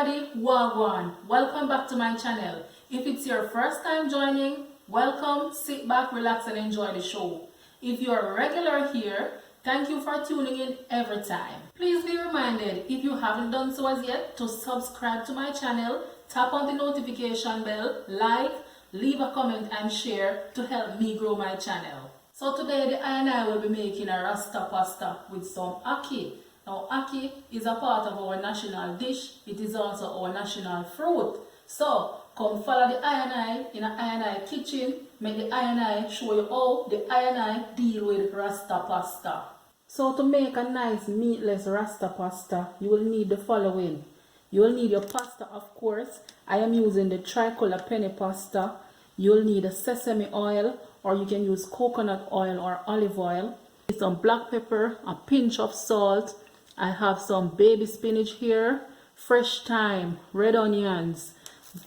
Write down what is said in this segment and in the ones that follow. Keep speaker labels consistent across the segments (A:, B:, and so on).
A: everybody, wagwan, welcome back to my channel. If it's your first time joining, welcome, sit back, relax and enjoy the show. If you're a regular here, thank you for tuning in every time. Please be reminded, if you haven't done so as yet, to subscribe to my channel, tap on the notification bell, like, leave a comment and share to help me grow my channel. So today I will be making a Rasta pasta with some ackee. Now ackee is a part of our national dish. It is also our national fruit. So come follow the I in an I kitchen. Make the I show you how the I deal with Rasta pasta. So to make a nice meatless Rasta pasta, you will need the following. You will need your pasta, of course. I am using the tricolor penne pasta. You will need a sesame oil, or you can use coconut oil or olive oil. Some black pepper, a pinch of salt. I have some baby spinach here, fresh thyme, red onions,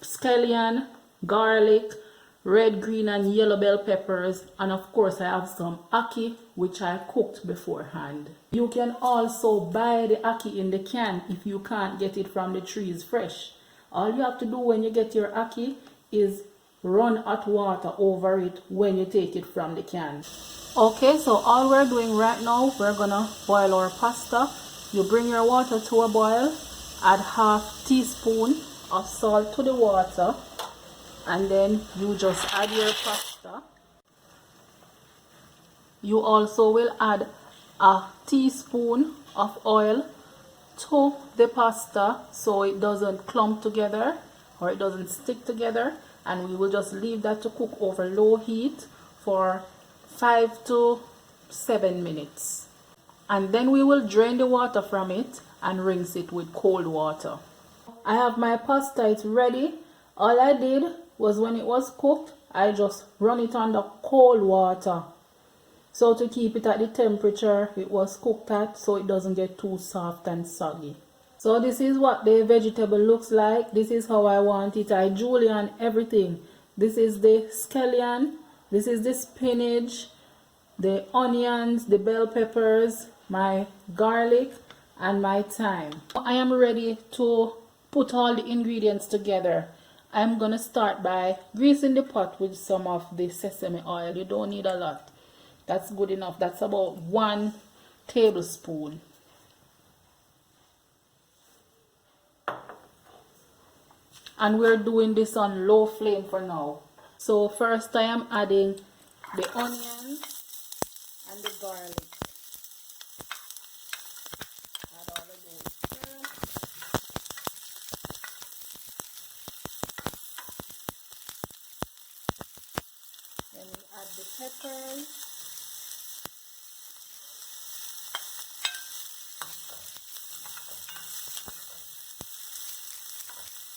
A: scallion, garlic, red, green and yellow bell peppers, and of course I have some ackee which I cooked beforehand. You can also buy the ackee in the can if you can't get it from the trees fresh. All you have to do when you get your ackee is run hot water over it when you take it from the can. Okay, so all we're doing right now, we're gonna boil our pasta. You bring your water to a boil, add half teaspoon of salt to the water, and then you just add your pasta. You also will add a teaspoon of oil to the pasta so it doesn't clump together or it doesn't stick together, and we will just leave that to cook over low heat for 5 to 7 minutes. And then we will drain the water from it and rinse it with cold water. I have my pasta, it's ready. All I did was when it was cooked, I just run it under cold water. So to keep it at the temperature it was cooked at, so it doesn't get too soft and soggy. So this is what the vegetable looks like. This is how I want it. I julienne everything. This is the scallion, this is the spinach, the onions, the bell peppers, my garlic and my thyme. I am ready to put all the ingredients together. I'm gonna start by greasing the pot with some of the sesame oil. You don't need a lot. That's good enough. That's about 1 tablespoon. And we're doing this on low flame for now. So first I am adding the onions and the garlic. Add all of those first. Then we add the peppers.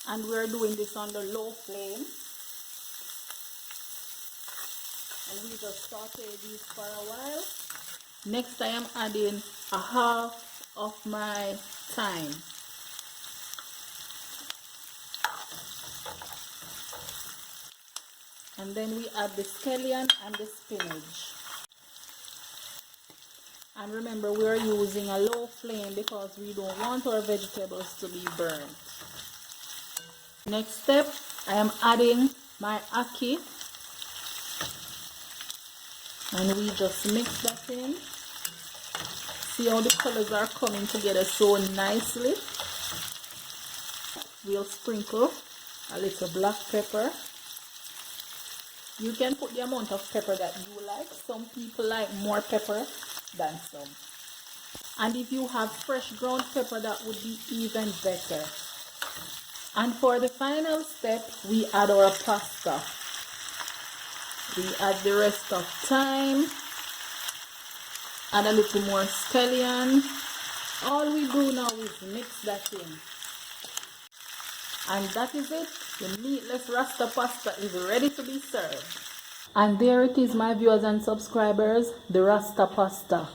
A: And we're doing this on the low flame. And we just saute these for a while. Next I am adding a half of my thyme. And then we add the scallion and the spinach. And remember, we are using a low flame because we don't want our vegetables to be burnt. Next step, I am adding my ackee. And we just mix that in. See how the colors are coming together so nicely. We'll sprinkle a little black pepper. You can put the amount of pepper that you like. Some people like more pepper than some. And if you have fresh ground pepper, that would be even better. And for the final step, we add our pasta. We add the rest of thyme, add a little more scallion. All we do now is mix that in. And that is it. The meatless Rasta pasta is ready to be served. And there it is, my viewers and subscribers, the Rasta pasta.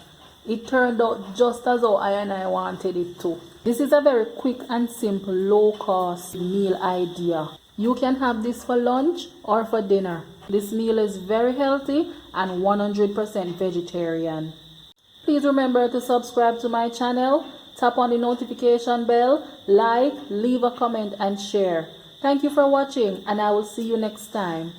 A: It turned out just as how I wanted it to. This is a very quick and simple, low-cost meal idea. You can have this for lunch or for dinner. This meal is very healthy and 100% vegetarian. Please remember to subscribe to my channel, tap on the notification bell, like, leave a comment and share. Thank you for watching, and I will see you next time.